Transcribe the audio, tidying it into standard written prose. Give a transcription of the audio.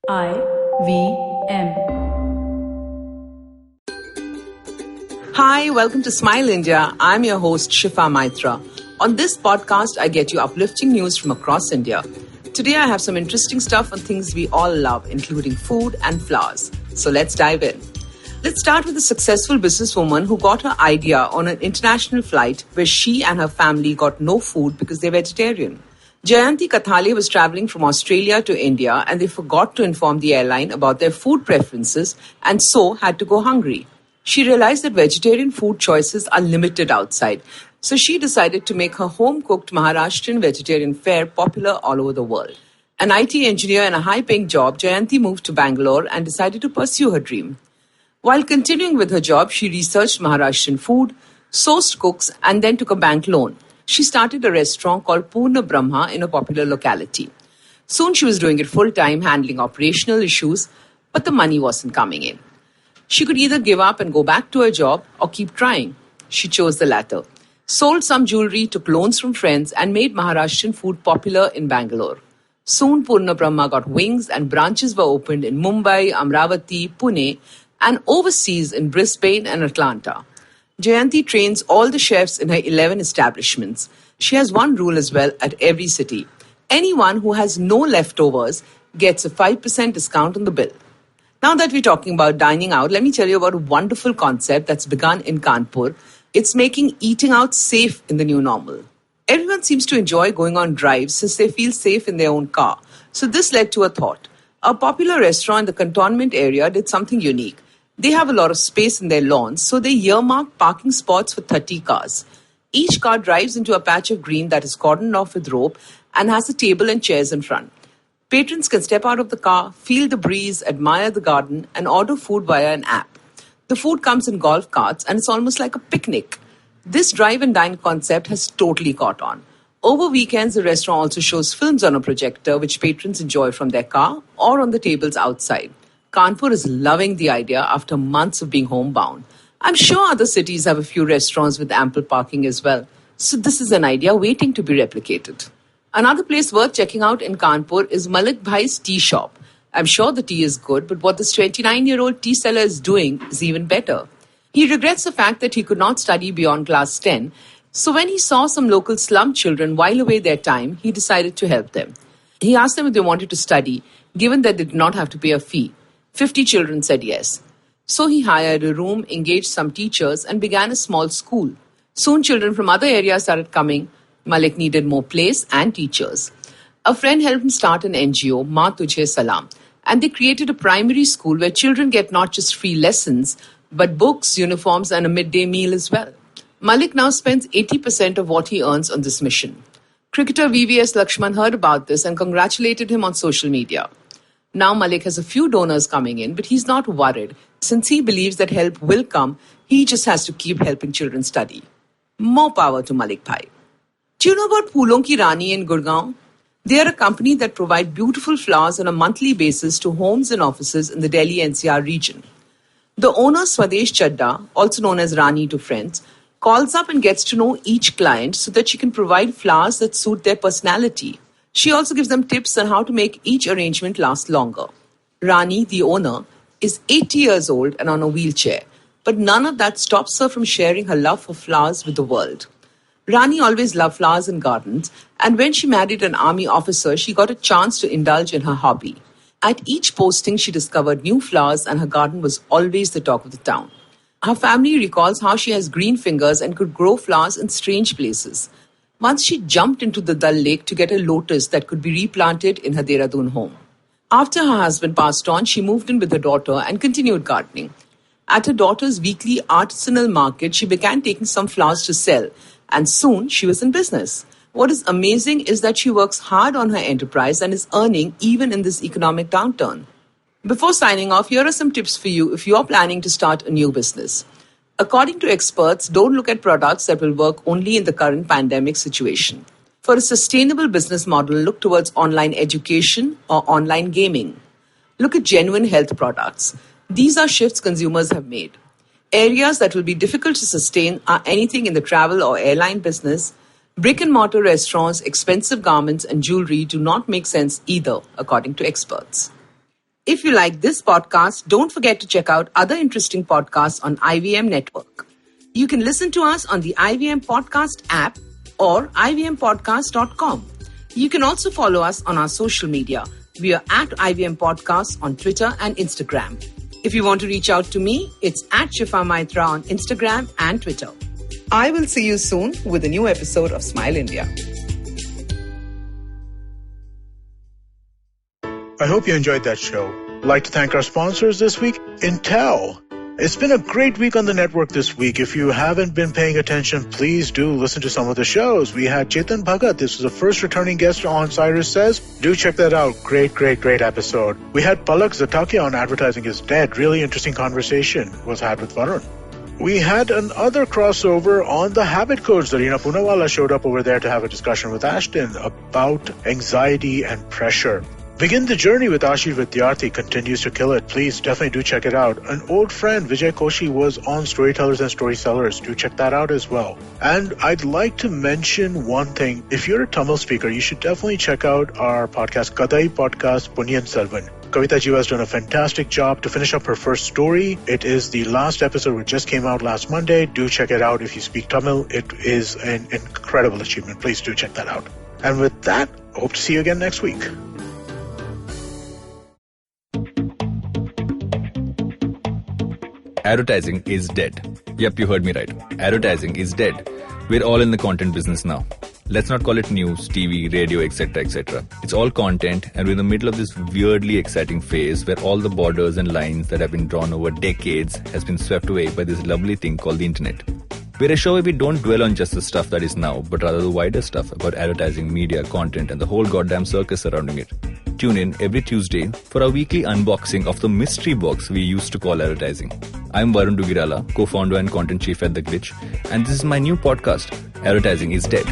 IVM. Hi, welcome to Smile India. I'm your host, Shifa Maitra. On this podcast, I get you uplifting news from across India. Today, I have some interesting stuff on things we all love, including food and flowers. So let's dive in. Let's start with a successful businesswoman who got her idea on an international flight where she and her family got no food because they're vegetarian. Jayanti Kathale was traveling from Australia to India and they forgot to inform the airline about their food preferences and so had to go hungry. She realized that vegetarian food choices are limited outside, so she decided to make her home-cooked Maharashtrian vegetarian fare popular all over the world. An IT engineer in a high-paying job, Jayanti moved to Bangalore and decided to pursue her dream. While continuing with her job, she researched Maharashtrian food, sourced cooks, and then took a bank loan. She started a restaurant called Purna Brahma in a popular locality. Soon she was doing it full-time, handling operational issues, but the money wasn't coming in. She could either give up and go back to her job or keep trying. She chose the latter. Sold some jewelry, took loans from friends, and made Maharashtrian food popular in Bangalore. Soon Purna Brahma got wings and branches were opened in Mumbai, Amravati, Pune, and overseas in Brisbane and Atlanta. Jayanti trains all the chefs in her 11 establishments. She has one rule as well at every city. Anyone who has no leftovers gets a 5% discount on the bill. Now that we're talking about dining out, let me tell you about a wonderful concept that's begun in Kanpur. It's making eating out safe in the new normal. Everyone seems to enjoy going on drives since they feel safe in their own car. So this led to a thought. A popular restaurant in the cantonment area did something unique. They have a lot of space in their lawns, so they earmarked parking spots for 30 cars. Each car drives into a patch of green that is cordoned off with rope and has a table and chairs in front. Patrons can step out of the car, feel the breeze, admire the garden, and order food via an app. The food comes in golf carts and it's almost like a picnic. This drive and dine concept has totally caught on. Over weekends, the restaurant also shows films on a projector which patrons enjoy from their car or on the tables outside. Kanpur is loving the idea after months of being homebound. I'm sure other cities have a few restaurants with ample parking as well. So this is an idea waiting to be replicated. Another place worth checking out in Kanpur is Malik Bhai's tea shop. I'm sure the tea is good, but what this 29-year-old tea seller is doing is even better. He regrets the fact that he could not study beyond class 10. So when he saw some local slum children while away their time, he decided to help them. He asked them if they wanted to study, given that they did not have to pay a fee. 50 children said yes. So he hired a room, engaged some teachers, and began a small school. Soon children from other areas started coming. Malik needed more place and teachers. A friend helped him start an NGO, Ma Tujhe Salam, and they created a primary school where children get not just free lessons, but books, uniforms, and a midday meal as well. Malik now spends 80% of what he earns on this mission. Cricketer VVS Lakshman heard about this and congratulated him on social media. Now Malik has a few donors coming in, but he's not worried. Since he believes that help will come, he just has to keep helping children study. More power to Malik Bhai. Do you know about Phoolon Ki Rani in Gurugram? They are a company that provide beautiful flowers on a monthly basis to homes and offices in the Delhi NCR region. The owner, Swadesh Chadda, also known as Rani to friends, calls up and gets to know each client so that she can provide flowers that suit their personality. She also gives them tips on how to make each arrangement last longer. Rani, the owner, is 80 years old and on a wheelchair, but none of that stops her from sharing her love for flowers with the world. Rani always loved flowers and gardens, and when she married an army officer, she got a chance to indulge in her hobby. At each posting, she discovered new flowers and her garden was always the talk of the town. Her family recalls how she has green fingers and could grow flowers in strange places. Once she jumped into the Dal Lake to get a lotus that could be replanted in her Dehradun home. After her husband passed on, she moved in with her daughter and continued gardening. At her daughter's weekly artisanal market, she began taking some flowers to sell, and soon she was in business. What is amazing is that she works hard on her enterprise and is earning even in this economic downturn. Before signing off, here are some tips for you if you are planning to start a new business. According to experts, don't look at products that will work only in the current pandemic situation. For a sustainable business model, look towards online education or online gaming. Look at genuine health products. These are shifts consumers have made. Areas that will be difficult to sustain are anything in the travel or airline business. Brick and mortar restaurants, expensive garments and jewelry do not make sense either, according to experts. If you like this podcast, don't forget to check out other interesting podcasts on IVM Network. You can listen to us on the IVM Podcast app or ivmpodcast.com. You can also follow us on our social media. We are at IVM Podcasts on Twitter and Instagram. If you want to reach out to me, it's at Shifa Maitra on Instagram and Twitter. I will see you soon with a new episode of Smile India. I hope you enjoyed that show. I'd like to thank our sponsors this week, Intel. It's been a great week on the network this week. If you haven't been paying attention, please do listen to some of the shows. We had Chetan Bhagat. This was the first returning guest on Cyrus Says. Do check that out. Great episode. We had Palak Zataki on Advertising is Dead. Really interesting conversation was had with Varun. We had another crossover on the habit codes. Zarina Poonawala showed up over there to have a discussion with Ashton about anxiety and pressure. Begin the Journey with Ashish Vidyarthi continues to kill it. Please definitely do check it out. An old friend, Vijay Koshi, was on Storytellers and Storysellers. Do check that out as well. And I'd like to mention one thing. If you're a Tamil speaker, you should definitely check out our podcast, Kadai Podcast Punyan Selvan. Kavita Jiva has done a fantastic job to finish up her first story. It is the last episode which just came out last Monday. Do check it out if you speak Tamil. It is an incredible achievement. Please do check that out. And with that, hope to see you again next week. Advertising is dead. Yep, you heard me right. Advertising is dead. We're all in the content business now. Let's not call it news, TV, radio, etc., etc. It's all content, and we're in the middle of this weirdly exciting phase where all the borders and lines that have been drawn over decades has been swept away by this lovely thing called the internet. We're a show where we don't dwell on just the stuff that is now, but rather the wider stuff about advertising, media, content, and the whole goddamn circus surrounding it. Tune in every Tuesday for our weekly unboxing of the mystery box we used to call advertising. I'm Varun Dugirala, co-founder and content chief at The Glitch, and this is my new podcast, Advertising is Dead.